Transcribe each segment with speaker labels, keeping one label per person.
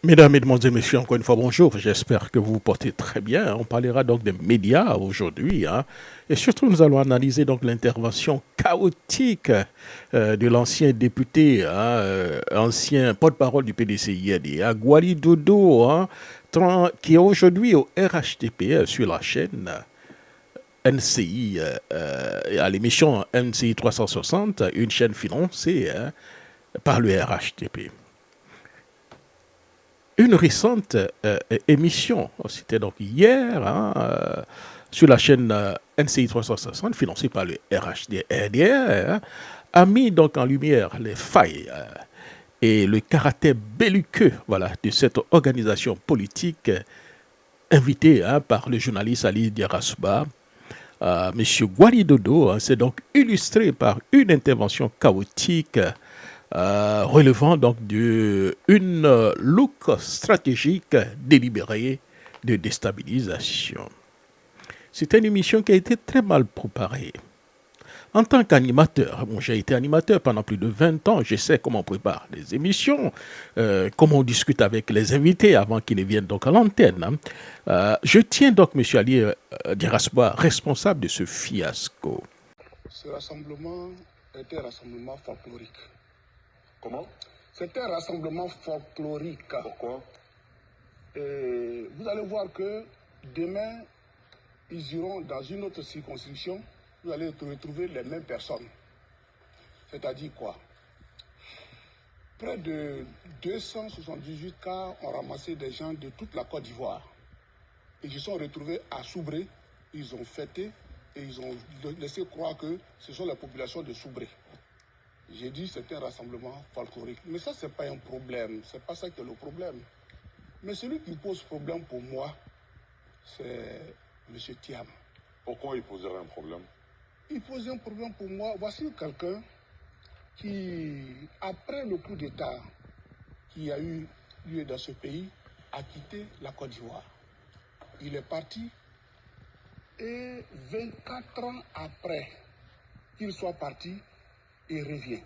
Speaker 1: Mesdames, Mesdemoiselles, Messieurs, encore une fois, bonjour. J'espère que vous vous portez très bien. On parlera donc des médias aujourd'hui, hein. Et surtout, nous allons analyser donc l'intervention chaotique de l'ancien député, hein, ancien porte-parole du PDCID, Gwali Dodo, hein, qui est aujourd'hui au RHTP sur la chaîne NCI, à l'émission NCI 360, une chaîne financée, hein, par le RHTP. Une récente émission, c'était donc hier, hein, sur la chaîne NCI 360, financée par le RHDR, hein, a mis donc en lumière les failles et le caractère belliqueux, voilà, de cette organisation politique invitée, hein, par le journaliste Ali Diarasouba. Monsieur Gualidodo, hein, s'est donc illustré par une intervention chaotique relevant donc d'une look stratégique délibérée de déstabilisation. C'est une émission qui a été très mal préparée. En tant qu'animateur, bon, j'ai été animateur pendant plus de 20 ans, je sais comment on prépare les émissions, comment on discute avec les invités avant qu'ils ne viennent donc à l'antenne, hein. Je tiens donc M. Ali Dirasba responsable de ce fiasco.
Speaker 2: Ce rassemblement était un rassemblement folklorique.
Speaker 3: Comment?
Speaker 2: C'était un rassemblement folklorique.
Speaker 3: Pourquoi?
Speaker 2: Et vous allez voir que demain, ils iront dans une autre circonscription, vous allez retrouver les mêmes personnes. C'est-à-dire quoi? Près de 278 cas ont ramassé des gens de toute la Côte d'Ivoire. Ils se sont retrouvés à Soubré, ils ont fêté et ils ont laissé croire que ce sont les populations de Soubré. J'ai dit que c'était un rassemblement folklorique. Mais ça, ce n'est pas un problème. Ce n'est pas ça qui est le problème. Mais celui qui pose problème pour moi, c'est M. Thiam.
Speaker 3: Pourquoi il poserait un problème?
Speaker 2: Il pose un problème pour moi. Voici quelqu'un qui, après le coup d'État qui a eu lieu dans ce pays, a quitté la Côte d'Ivoire. Il est parti et 24 ans après qu'il soit parti, il revient.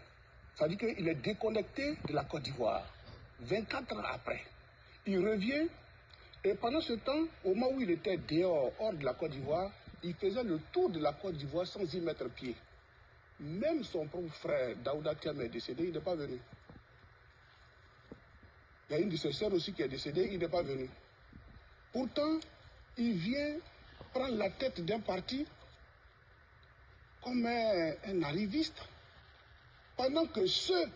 Speaker 2: Ça veut dire qu'il est déconnecté de la Côte d'Ivoire. 24 ans après, il revient et pendant ce temps, au moment où il était dehors, hors de la Côte d'Ivoire, il faisait le tour de la Côte d'Ivoire sans y mettre pied. Même son propre frère, Daouda Thiam, est décédé, il n'est pas venu. Il y a une de ses sœurs aussi qui est décédée, il n'est pas venu. Pourtant, il vient prendre la tête d'un parti comme un arriviste. Pendant que ceux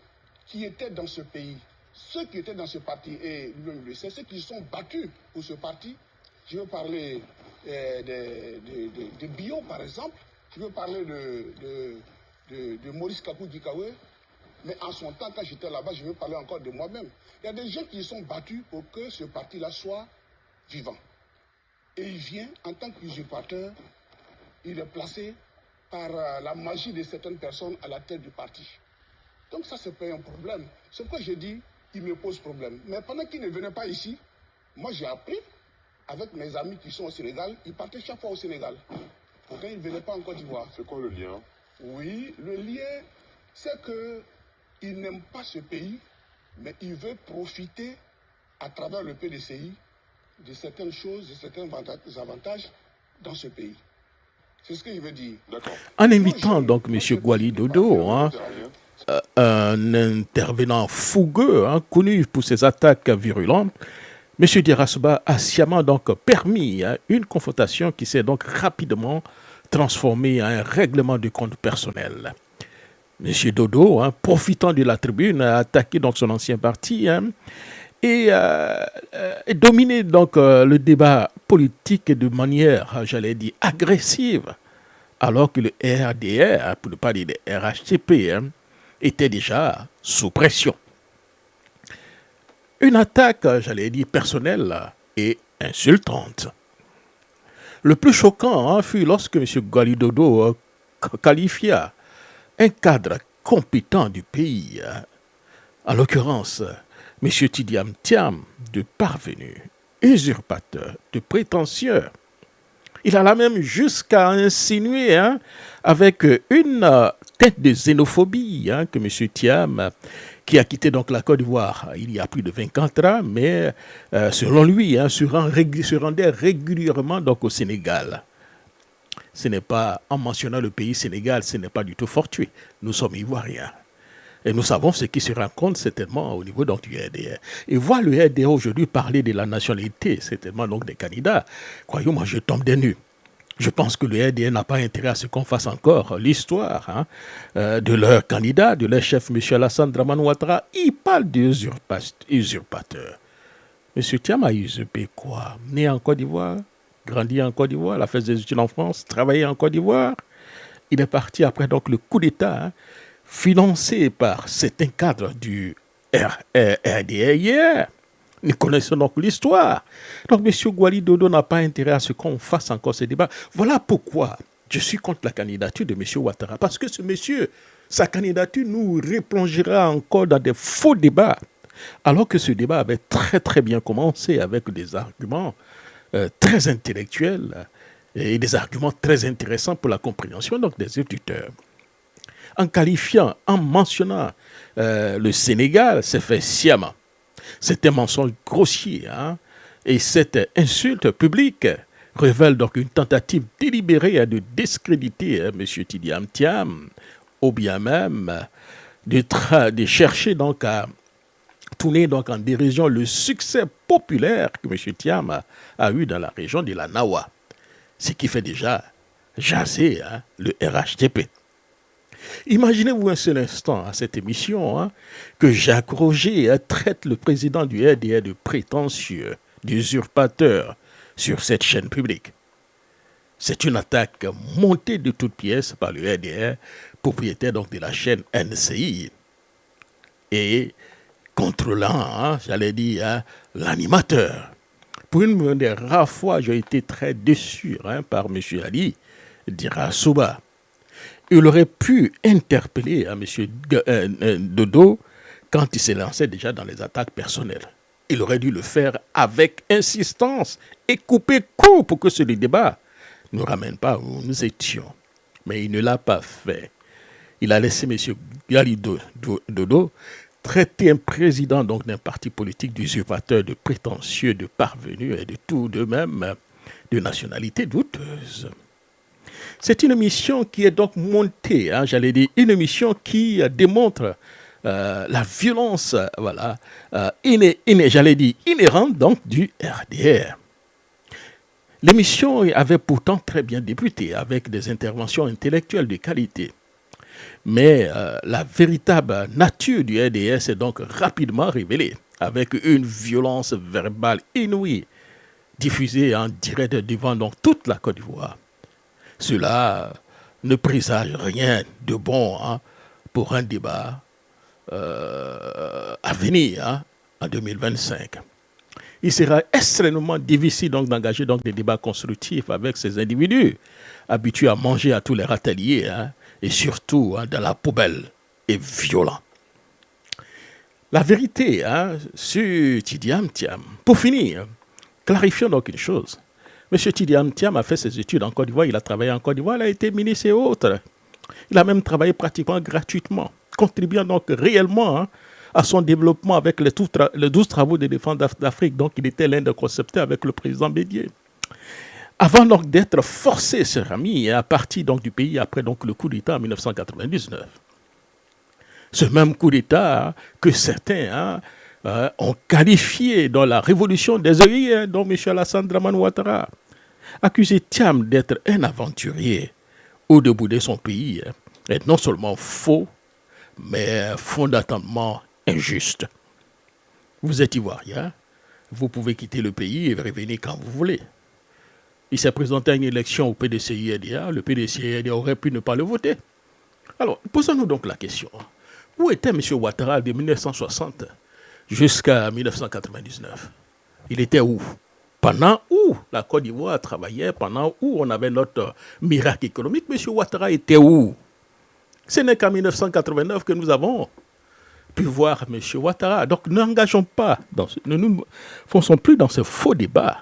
Speaker 2: qui étaient dans ce pays, ceux qui étaient dans ce parti, et c'est ceux qui sont battus pour ce parti, je veux parler de Bio par exemple, je veux parler de Maurice Kakou Dikawe, mais en son temps, quand j'étais là-bas, je veux parler encore de moi-même. Il y a des gens qui sont battus pour que ce parti-là soit vivant. Et il vient en tant qu'usurpateur, il est placé par la magie de certaines personnes à la tête du parti. Donc ça, c'est pas un problème. Ce que je dis, il me pose problème. Mais pendant qu'il ne venait pas ici, moi j'ai appris, avec mes amis qui sont au Sénégal, ils partaient chaque fois au Sénégal. Pourtant, ils ne venaient pas en Côte d'Ivoire.
Speaker 3: C'est quoi le lien?
Speaker 2: Oui, le lien, c'est qu'il n'aime pas ce pays, mais il veut profiter, à travers le PDCI, de certaines choses, de certains avantages dans ce pays. C'est ce qu'il veut dire.
Speaker 3: D'accord.
Speaker 1: En invitant donc M. Gwali Dodo, hein, un intervenant fougueux, hein, connu pour ses attaques virulentes, M. Dirasouba a sciemment donc permis, hein, une confrontation qui s'est donc rapidement transformée en un règlement de compte personnel. M. Dodo, hein, profitant de la tribune, a attaqué donc son ancien parti, hein, et dominé donc le débat politique de manière, j'allais dire, agressive, alors que le RDR, pour ne pas dire le RHTP, hein, était déjà sous pression. Une attaque, j'allais dire, personnelle et insultante. Le plus choquant, hein, fut lorsque M. Galidodo qualifia un cadre compétent du pays, hein, en l'occurrence M. Tidiam Thiam, de parvenu, usurpateur, de prétentieux. Il alla même jusqu'à insinuer, hein, avec une tête de xénophobie, hein, que M. Thiam qui a quitté donc la Côte d'Ivoire il y a plus de 24 ans, mais selon lui, se rendait régulièrement donc au Sénégal. Ce n'est pas, en mentionnant le pays Sénégal, ce n'est pas du tout fortuit. Nous sommes Ivoiriens. Et nous savons ce qui se rencontre certainement au niveau donc, du RDR. Et voir le RDR aujourd'hui parler de la nationalité, certainement donc des candidats, croyez-moi, je tombe des nues. Je pense que le RDR n'a pas intérêt à ce qu'on fasse encore l'histoire de leur candidat, de leur chef, M. Alassane Dramane Ouattara. Il parle d'usurpateur. M. Thiam a usurpé quoi? Né en Côte d'Ivoire, grandi en Côte d'Ivoire, il a fait des études en France, travaillé en Côte d'Ivoire. Il est parti après donc le coup d'État, financé par certains cadres du RDR hier. Nous connaissons donc l'histoire. Donc, M. Gwali Dodo n'a pas intérêt à ce qu'on fasse encore ce débat. Voilà pourquoi je suis contre la candidature de M. Ouattara. Parce que ce monsieur, sa candidature nous replongera encore dans des faux débats. Alors que ce débat avait très très bien commencé avec des arguments très intellectuels et des arguments très intéressants pour la compréhension donc, des auditeurs. En qualifiant, en mentionnant le Sénégal, c'est fait sciemment. C'est un mensonge grossier. Et cette insulte publique révèle donc une tentative délibérée de discréditer M. Tidiane Thiam, ou bien même de chercher donc à tourner donc en dérision le succès populaire que M. Thiam a eu dans la région de la Nawa. Ce qui fait déjà jaser le RHDP. Imaginez-vous un seul instant à cette émission que Jacques Roger traite le président du RDR de prétentieux, d'usurpateur sur cette chaîne publique. C'est une attaque montée de toutes pièces par le RDR, propriétaire donc de la chaîne NCI, et contrôlant, j'allais dire, l'animateur. Pour une des rares fois, j'ai été très déçu par M. Ali Dirasouba. Il aurait pu interpeller M. Dodo quand il s'est lancé déjà dans les attaques personnelles. Il aurait dû le faire avec insistance et couper court pour que ce débat ne nous ramène pas où nous étions. Mais il ne l'a pas fait. Il a laissé M. Gali Dodo traiter un président donc d'un parti politique d'usurpateur, de prétentieux, de parvenu et de tout de même de nationalité douteuse. C'est une mission qui est donc montée, j'allais dire, une mission qui démontre la violence, j'allais dire, inhérente donc du RDR. L'émission avait pourtant très bien débuté avec des interventions intellectuelles de qualité. Mais la véritable nature du RDR s'est donc rapidement révélée avec une violence verbale inouïe diffusée en direct devant donc toute la Côte d'Ivoire. Cela ne présage rien de bon pour un débat à venir en 2025. Il sera extrêmement difficile donc d'engager donc des débats constructifs avec ces individus habitués à manger à tous les râteliers et surtout dans la poubelle et violents. La vérité sur Tidiane Thiam. Pour finir, clarifions donc une chose. M. Tidiane Thiam a fait ses études en Côte d'Ivoire, il a travaillé en Côte d'Ivoire, il a été ministre et autres. Il a même travaillé pratiquement gratuitement, contribuant donc réellement à son développement avec les 12 travaux de défense d'Afrique. Donc il était l'un des concepteurs avec le président Bédier. Avant donc d'être forcé, cher ami, à partir donc du pays après donc le coup d'État en 1999. Ce même coup d'État que certains ont qualifié dans la révolution des œillets, dont M. Alassane Dramane Ouattara, accusé Thiam d'être un aventurier ou de bouder son pays, est non seulement faux, mais fondamentalement injuste. Vous êtes Ivoirien, vous pouvez quitter le pays et revenir quand vous voulez. Il s'est présenté à une élection au PDCI-RDA, le PDCI-RDA aurait pu ne pas le voter. Alors, posons-nous donc la question. Où était M. Ouattara de 1960 jusqu'à 1999? Il était où? Pendant où la Côte d'Ivoire travaillait, pendant où on avait notre miracle économique, M. Ouattara était où? Ce n'est qu'en 1989 que nous avons pu voir M. Ouattara. Donc, n'engageons pas, ne nous fonçons plus dans ce faux débat.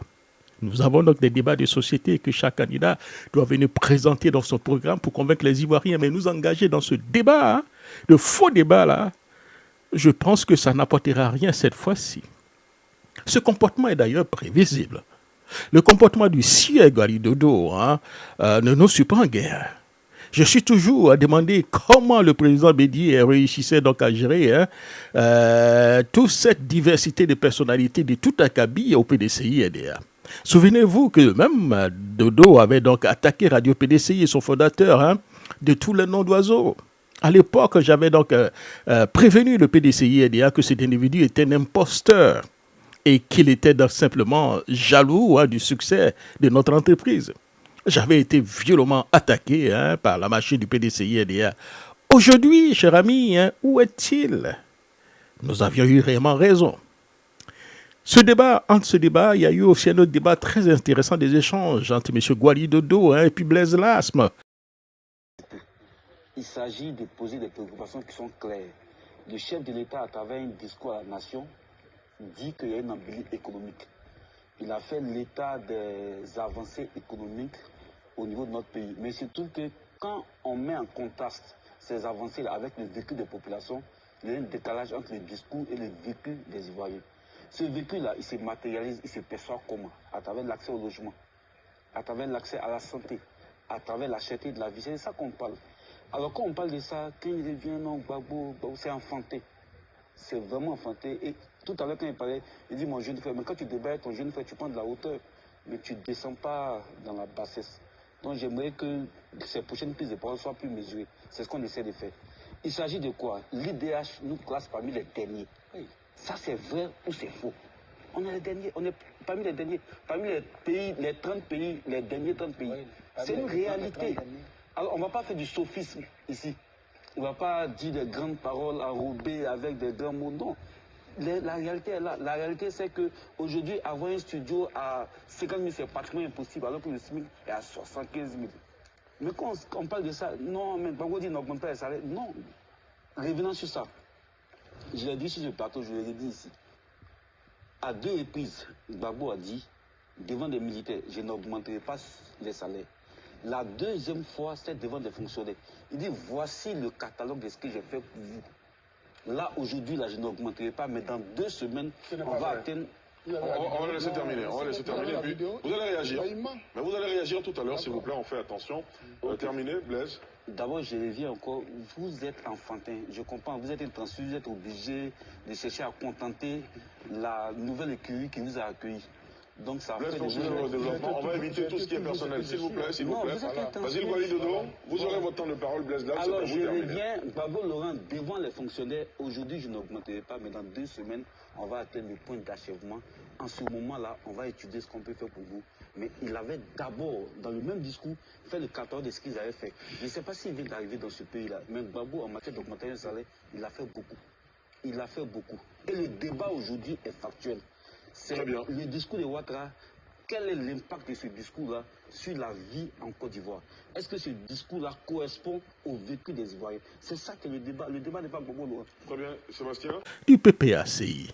Speaker 1: Nous avons donc des débats de société que chaque candidat doit venir présenter dans son programme pour convaincre les Ivoiriens, mais nous engager dans ce débat, de faux débat là, Je pense que ça n'apportera rien cette fois-ci. Ce comportement est d'ailleurs prévisible. Le comportement du sieur Gualidodo ne nous surprend guère. Je suis toujours à demander comment le président Bédier réussissait donc à gérer toute cette diversité de personnalités de tout acabit au PDCI-RDA. Souvenez-vous que même Dodo avait donc attaqué Radio PDCI et son fondateur de tous les noms d'oiseaux. À l'époque, j'avais donc prévenu le PDCI-RDA que cet individu était un imposteur et qu'il était donc simplement jaloux du succès de notre entreprise. J'avais été violemment attaqué par la machine du PDCI-RDA. Aujourd'hui, cher ami, où est-il? Nous avions eu réellement raison. Entre ce débat, il y a eu aussi un autre débat très intéressant des échanges entre M. Gualidodo et puis Blaise Lasme.
Speaker 4: Il s'agit de poser des préoccupations qui sont claires. Le chef de l'État, à travers un discours à la nation, dit qu'il y a une embellie économique. Il a fait l'état des avancées économiques au niveau de notre pays. Mais surtout que quand on met en contraste ces avancées-là avec le vécu des populations, il y a un décalage entre le discours et le vécu des Ivoiriens. Ce vécu-là, il se matérialise, il se perçoit comment? À travers l'accès au logement, à travers l'accès à la santé, à travers la cherté de la vie. C'est de ça qu'on parle. Alors quand on parle de ça, quand il revient, non, Gbagbo, c'est enfanté. C'est vraiment enfanté. Et tout à l'heure, quand il parlait, il dit, mon jeune frère, mais quand tu débats ton jeune frère, tu prends de la hauteur, mais tu ne descends pas dans la bassesse. Donc j'aimerais que ces prochaines prises de parole soient plus mesurées. C'est ce qu'on essaie de faire. Il s'agit de quoi? L'IDH nous classe parmi les derniers. Oui. Ça, c'est vrai ou c'est faux? On est les derniers, on est parmi les derniers. Parmi les pays, les 30 pays, les derniers 30 pays. Oui. C'est une réalité. Alors, on ne va pas faire du sophisme ici. On ne va pas dire des grandes paroles enrobées avec des grands mots. Non. La réalité est là. La réalité, c'est qu'aujourd'hui, avoir un studio à 50 000, c'est pratiquement impossible, alors que le SMIC est à 75 000. Mais quand on parle de ça, non, mais Gbagbo dit n'augmente pas les salaires. Non. Revenons sur ça. Je l'ai dit sur ce plateau, je l'ai dit ici. À 2 reprises, Gbagbo a dit, devant des militaires, je n'augmenterai pas les salaires. La deuxième fois, c'est devant des fonctionnaires. Il dit, voici le catalogue de ce que j'ai fait pour vous. Là, aujourd'hui, là, je n'augmenterai pas, mais dans 2 semaines, on va atteindre...
Speaker 3: On va laisser terminer. On va laisser terminer. Puis, vous allez réagir. Mais vous allez réagir tout à l'heure, s'il vous plaît. On fait attention. Terminer, Blaise.
Speaker 4: D'abord, je reviens encore. Vous êtes enfantin. Je comprends. Vous êtes intransfus. Vous êtes obligé de chercher à contenter la nouvelle écurie qui vous a accueilli. Donc ça
Speaker 3: fait le développement. On va éviter tout ce qui est personnel, s'il vous plaît, s'il vous plaît. Basile Gualidodo, vous aurez votre temps de parole, Blaise Lasme.
Speaker 4: Alors je reviens, Gbagbo Laurent, devant les fonctionnaires. Aujourd'hui, je n'augmenterai pas, mais dans 2 semaines, on va atteindre le point d'achèvement. En ce moment-là, on va étudier ce qu'on peut faire pour vous. Mais il avait d'abord, dans le même discours, fait le catalogue de ce qu'ils avaient fait. Je ne sais pas s'il vient d'arriver dans ce pays-là, mais Gbagbo, en matière d'augmentation de salaire, il a fait beaucoup. Il a fait beaucoup. Et le débat aujourd'hui est factuel. C'est le discours de Ouattara. Quel est l'impact de ce discours-là sur la vie en Côte d'Ivoire? Est-ce que ce discours-là correspond au vécu des Ivoiriens? C'est ça que le débat. Le débat n'est pas Gbagbo Laurent.
Speaker 3: Très bien, Sébastien.
Speaker 1: Du PPACI.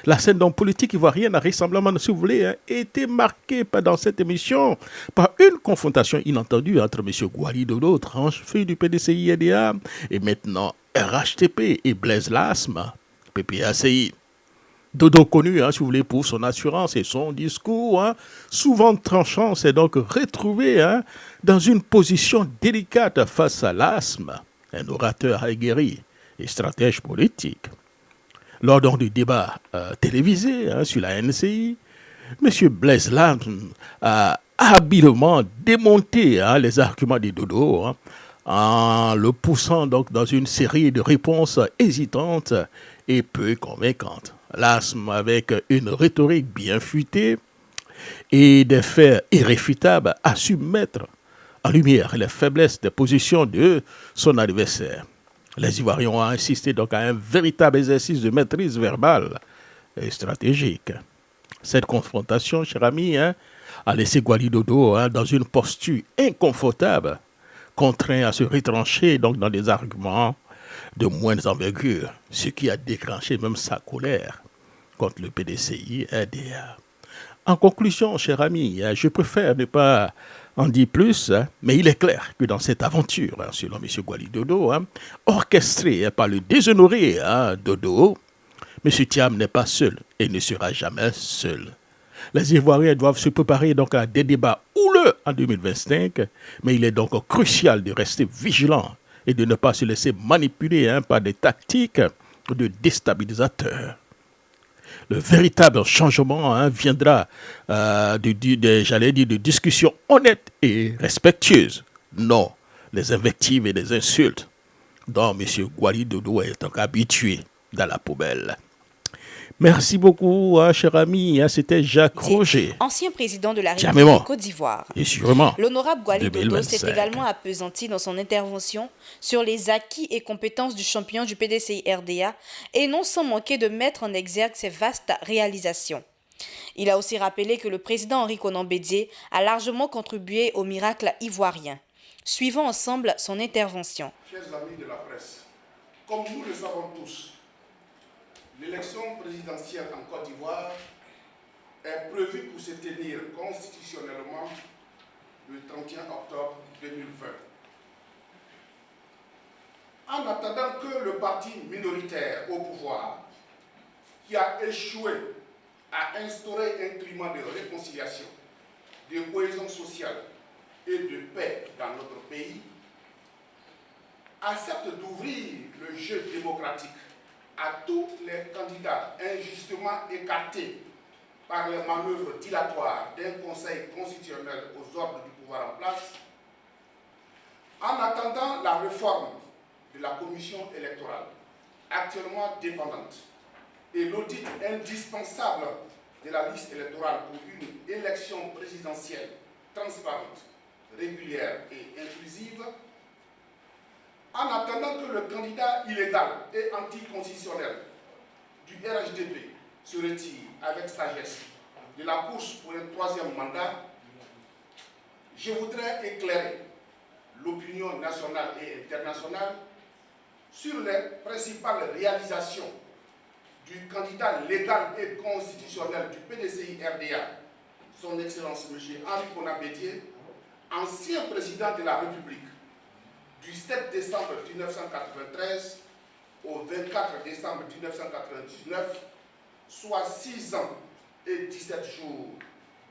Speaker 1: La scène donc politique ivoirienne a récemment, si vous voulez, été marquée dans cette émission par une confrontation inattendue entre M. Gualidodo, tranche fille du PDCI-RDA, et maintenant RHTP et Blaise Lasme, PPACI. Dodo connu, si vous voulez, pour son assurance et son discours, souvent tranchant, s'est donc retrouvé dans une position délicate face à Lasme, un orateur aguerri et stratège politique. Lors donc du débat télévisé sur la NCI, M. Blaise Lasme a habilement démonté les arguments de Dodo en le poussant donc dans une série de réponses hésitantes et peu convaincantes. Lasme, avec une rhétorique bien futée et des faits irréfutables, a su mettre en lumière les faiblesses des positions de son adversaire. Les Ivoiriens ont insisté donc à un véritable exercice de maîtrise verbale et stratégique. Cette confrontation, cher ami, a laissé Gualidodo dans une posture inconfortable, contraint à se retrancher donc dans des arguments de moindre envergure, ce qui a déclenché même sa colère contre le PDCI-RDA. En conclusion, cher ami, je préfère ne pas en dit plus, hein, mais il est clair que dans cette aventure, hein, selon M. Gwali Dodo, hein, orchestrée par le déshonoré Dodo, M. Thiam n'est pas seul et ne sera jamais seul. Les Ivoiriens doivent se préparer donc à des débats houleux en 2025, mais il est donc crucial de rester vigilant et de ne pas se laisser manipuler par des tactiques de déstabilisateurs. Le véritable changement viendra de discussions honnêtes et respectueuses. Non, les invectives et les insultes dont M. Gwali Dodo est donc habitué dans la poubelle. Merci beaucoup, cher ami. C'était Jacques Roger,
Speaker 5: ancien président de la République de Côte d'Ivoire.
Speaker 1: Et sûrement.
Speaker 5: L'honorable Gwali Dodo s'est également appesanti dans son intervention sur les acquis et compétences du champion du PDCI-RDA et non sans manquer de mettre en exergue ses vastes réalisations. Il a aussi rappelé que le président Henri Konan Bédié a largement contribué au miracle ivoirien. Suivons ensemble son intervention.
Speaker 2: Chers amis de la presse, comme nous le savons tous, l'élection présidentielle en Côte d'Ivoire est prévue pour se tenir constitutionnellement le 31 octobre 2020. En attendant que le parti minoritaire au pouvoir, qui a échoué à instaurer un climat de réconciliation, de cohésion sociale et de paix dans notre pays, accepte d'ouvrir le jeu démocratique à tous les candidats injustement écartés par les manœuvres dilatoires d'un conseil constitutionnel aux ordres du pouvoir en place, en attendant la réforme de la commission électorale, actuellement dépendante, et l'audit indispensable de la liste électorale pour une élection présidentielle transparente, régulière et inclusive, en attendant que le candidat illégal et anticonstitutionnel du RHDP se retire avec sagesse de la course pour un troisième mandat, je voudrais éclairer l'opinion nationale et internationale sur les principales réalisations du candidat légal et constitutionnel du PDCI-RDA, son Excellence M. Henri Konan Bédié, ancien président de la République, du 7 décembre 1993 au 24 décembre 1999, soit 6 ans et 17 jours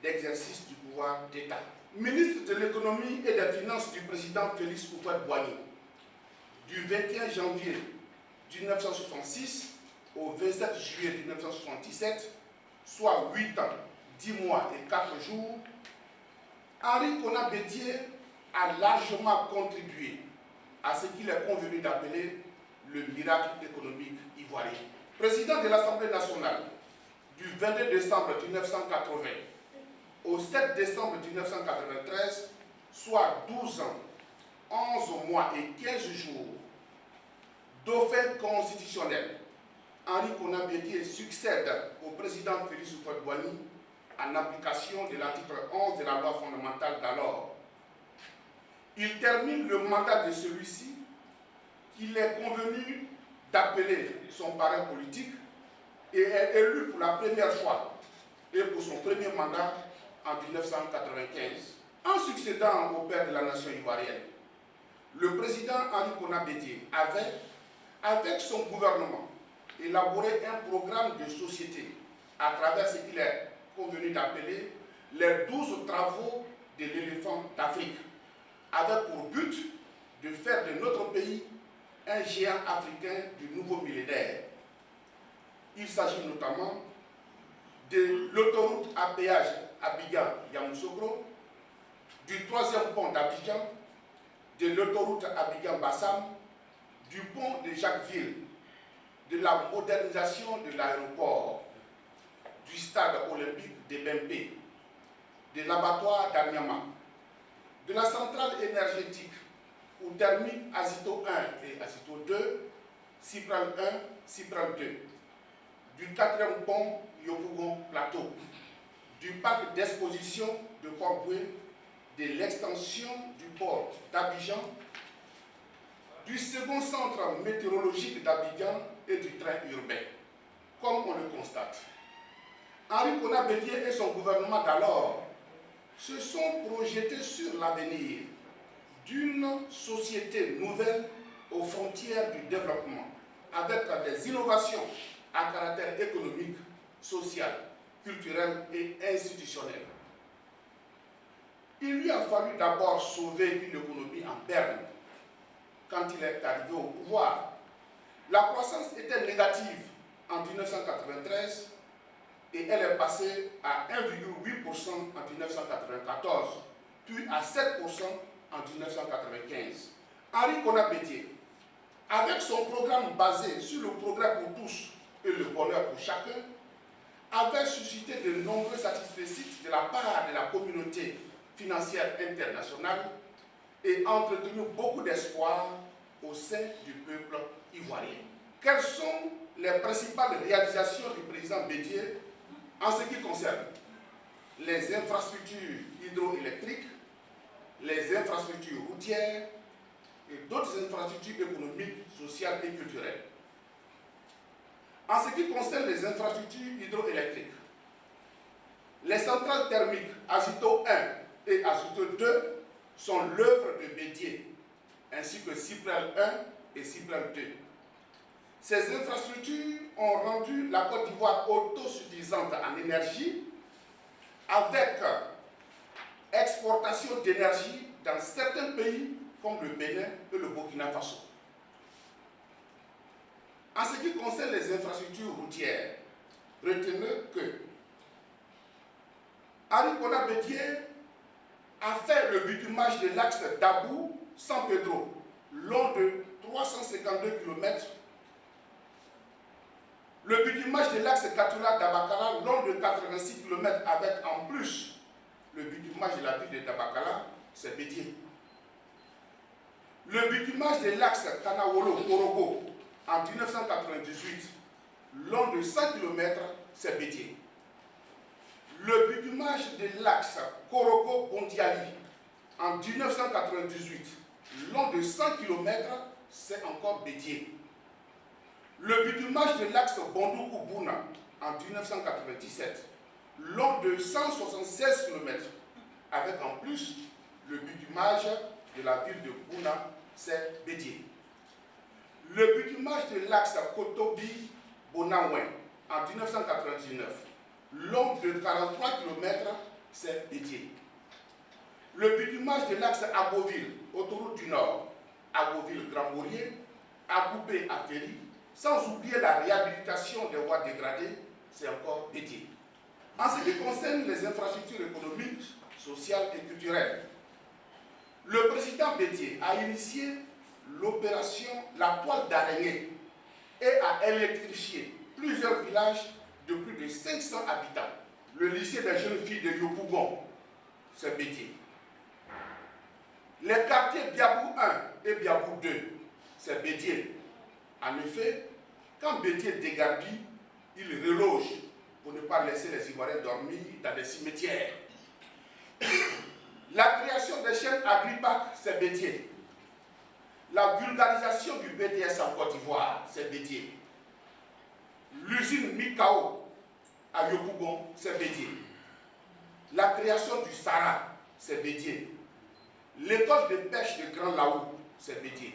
Speaker 2: d'exercice du pouvoir d'État. Ministre de l'économie et des finances du président Félix Houphouët-Boigny, du 21 janvier 1966 au 27 juillet 1977, soit 8 ans, 10 mois et 4 jours, Henri Konan Bédié a largement contribué à ce qu'il est convenu d'appeler le miracle économique ivoirien. Président de l'Assemblée nationale du 22 décembre 1980 au 7 décembre 1993, soit 12 ans, 11 mois et 15 jours, dauphin constitutionnel, Henri Konan Bédié succède au président Félix Houphouët-Boigny en application de l'article 11 de la loi fondamentale d'alors. Il termine le mandat de celui-ci qu'il est convenu d'appeler son parrain politique et est élu pour la première fois et pour son premier mandat en 1995. En succédant au père de la nation ivoirienne, le président Henri Konan Bédié avait, avec son gouvernement, élaboré un programme de société à travers ce qu'il est convenu d'appeler les 12 travaux de l'éléphant d'Afrique, avec pour but de faire de notre pays un géant africain du nouveau millénaire. Il s'agit notamment de l'autoroute à péage Abidjan-Yamoussoukro, du 3e pont d'Abidjan, de l'autoroute Abidjan-Bassam, du pont de Jacquesville, de la modernisation de l'aéroport, du stade olympique de Bempé, de l'abattoir d'Anyama, de la centrale énergétique ou thermique Azito 1 et Azito 2, Cipral 1, Cipral 2, du 4e pont Yopougon Plateau, du parc d'exposition de Port-Boué, de l'extension du port d'Abidjan, du second centre météorologique d'Abidjan et du train urbain. Comme on le constate, Henri Konan Bédié et son gouvernement d'alors se sont projetés sur l'avenir d'une société nouvelle aux frontières du développement, avec des innovations à caractère économique, social, culturel et institutionnel. Il lui a fallu d'abord sauver une économie en berne quand il est arrivé au pouvoir. La croissance était négative en 1993 et elle est passée à 1,8% en 1994, puis à 7% en 1995. Henri Konan-Bédié, avec son programme basé sur le progrès pour tous et le bonheur pour chacun, avait suscité de nombreux satisfecits de la part de la communauté financière internationale et entretenu beaucoup d'espoir au sein du peuple ivoirien. Quelles sont les principales réalisations du président Bédié en ce qui concerne les infrastructures hydroélectriques, les infrastructures routières et d'autres infrastructures économiques, sociales et culturelles? En ce qui concerne les infrastructures hydroélectriques, les centrales thermiques Agito 1 et Agito 2 sont l'œuvre de Bédié, ainsi que Cyprel 1 et Cyprel 2. Ces infrastructures ont rendu la Côte d'Ivoire autosuffisante en énergie, avec exportation d'énergie dans certains pays comme le Bénin et le Burkina Faso. En ce qui concerne les infrastructures routières, retenez que Henri Konan-Bédié a fait le bitumage de l'axe Dabou-San Pedro, long de 352 km, le bitumage de l'axe Katoula-Dabakala, long de 86 km, avec en plus le bitumage de la ville de Dabakala, c'est Bédié. Le bitumage de l'axe Kanawolo-Korogo en 1998, long de 100 km, c'est Bédié. Le bitumage de l'axe Korogo-Bondiali en 1998, long de 100 km, c'est encore Bédié. Le bitumage de l'axe Bondoukou-Bouna en 1997, long de 176 km, avec en plus le bitumage de la ville de Bouna, c'est Bédié. Le bitumage de l'axe Kotobi-Bonawen en 1999, long de 43 km, c'est Bédié. Le bitumage de l'axe Agoville, autoroute du Nord, Agoville-Grand-Maurier, Agoubé-Aféry, sans oublier la réhabilitation des voies dégradées, c'est encore Bédié. En ce qui concerne les infrastructures économiques, sociales et culturelles, le président Bédié a initié l'opération La Toile d'Araignée et a électrifié plusieurs villages de plus de 500 habitants. Le lycée des jeunes filles de Yopougon, c'est Bédié. Les quartiers Biabou 1 et Biabou 2, c'est Bédié. En effet, quand Bédié dégarbille, il reloge pour ne pas laisser les Ivoiriens dormir dans des cimetières. La création des chaînes Agripac, c'est Bédié. La vulgarisation du BTS en Côte d'Ivoire, c'est Bédié. L'usine Mikao à Yopougon, c'est Bédié. La création du Sahara, c'est Bédié. L'école de pêche de Grand Laou, c'est Bédié.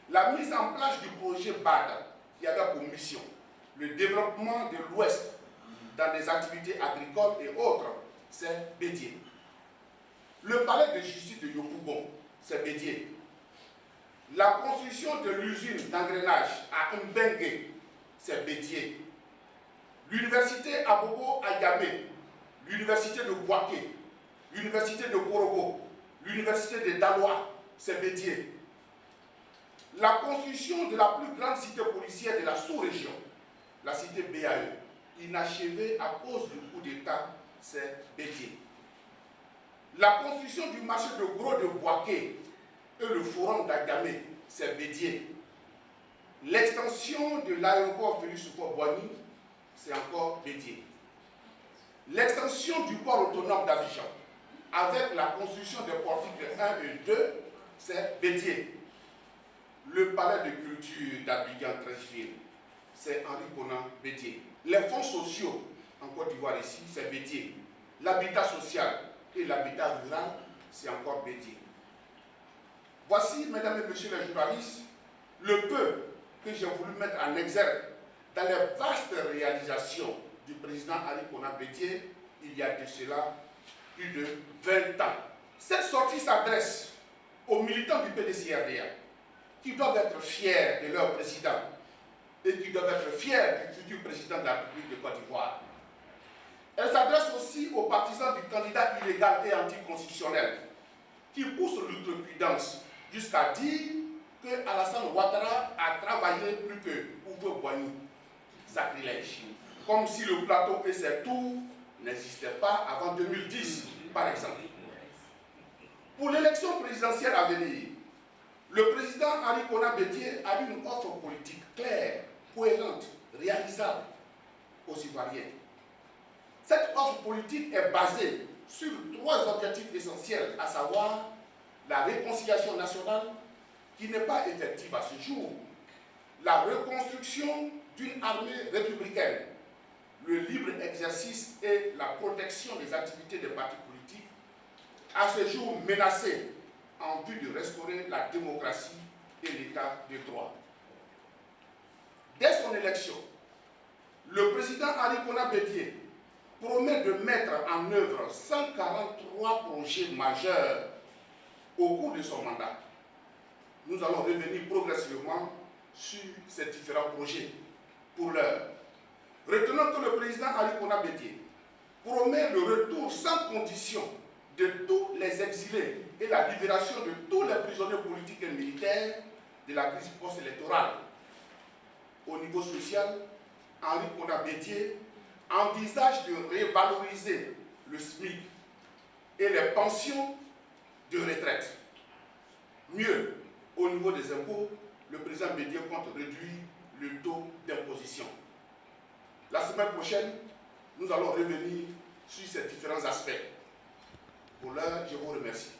Speaker 2: La mise en place du projet BAD, qui avait pour mission le développement de l'Ouest dans des activités agricoles et autres, c'est Bédié. Le palais de justice de Yopougon, c'est Bédié. La construction de l'usine d'engrenage à Mbengue, c'est Bédié. L'université Abobo à Yamé, l'université de Bouaké, l'université de Korogo, l'université de Daloa, c'est Bédié. La construction de la plus grande cité policière de la sous-région, la cité BAE, inachevée à cause du coup d'État, c'est Bédié. La construction du marché de gros de Bouaké et le forum d'Agamé, c'est Bédié. L'extension de l'aéroport Félix Houphouët-Boigny, c'est encore Bédié. L'extension du port autonome d'Abidjan, avec la construction des portiques 1 et 2, c'est Bédié. Le palais de culture d'Abidjan-Treichville, c'est Henri Konan-Bédié. Les fonds sociaux en Côte d'Ivoire ici, c'est Bédié. L'habitat social, et l'habitat rural, c'est encore Bédié. Voici, mesdames et messieurs les journalistes, le peu que j'ai voulu mettre en exergue dans les vastes réalisations du président Ali Kona Bédié, il y a de cela plus de 20 ans. Cette sortie s'adresse aux militants du PDCRDA qui doivent être fiers de leur président et qui doivent être fiers du futur président de la République de Côte d'Ivoire. Elle s'adresse aussi aux partisans du candidat illégal et anticonstitutionnel qui poussent l'outrecuidance jusqu'à dire que Alassane Ouattara a travaillé plus que Oubre Boigny. Sacrilège. Comme si le plateau et ses tours n'existaient pas avant 2010, par exemple. Pour l'élection présidentielle à venir, le président Ali Kona Bédié a une offre politique claire, cohérente, réalisable aux Ivoiriens. Cette offre politique est basée sur 3 objectifs essentiels, à savoir la réconciliation nationale, qui n'est pas effective à ce jour, la reconstruction d'une armée républicaine, le libre exercice et la protection des activités des partis politiques, à ce jour menacés en vue de restaurer la démocratie et l'état de droit. Dès son élection, le président Ali Kona Bédié promet de mettre en œuvre 143 projets majeurs au cours de son mandat. Nous allons revenir progressivement sur ces différents projets. Pour l'heure, retenons que le président Ali Kona Bédié promet le retour sans condition de tous les exilés et la libération de tous les prisonniers politiques et militaires de la crise post-électorale. Au niveau social, Henri Kona Bédié envisage de revaloriser le SMIC et les pensions de retraite. Mieux, au niveau des impôts, le président Bédié compte réduire le taux d'imposition. La semaine prochaine, nous allons revenir sur ces différents aspects. Pour l'heure, je vous remercie.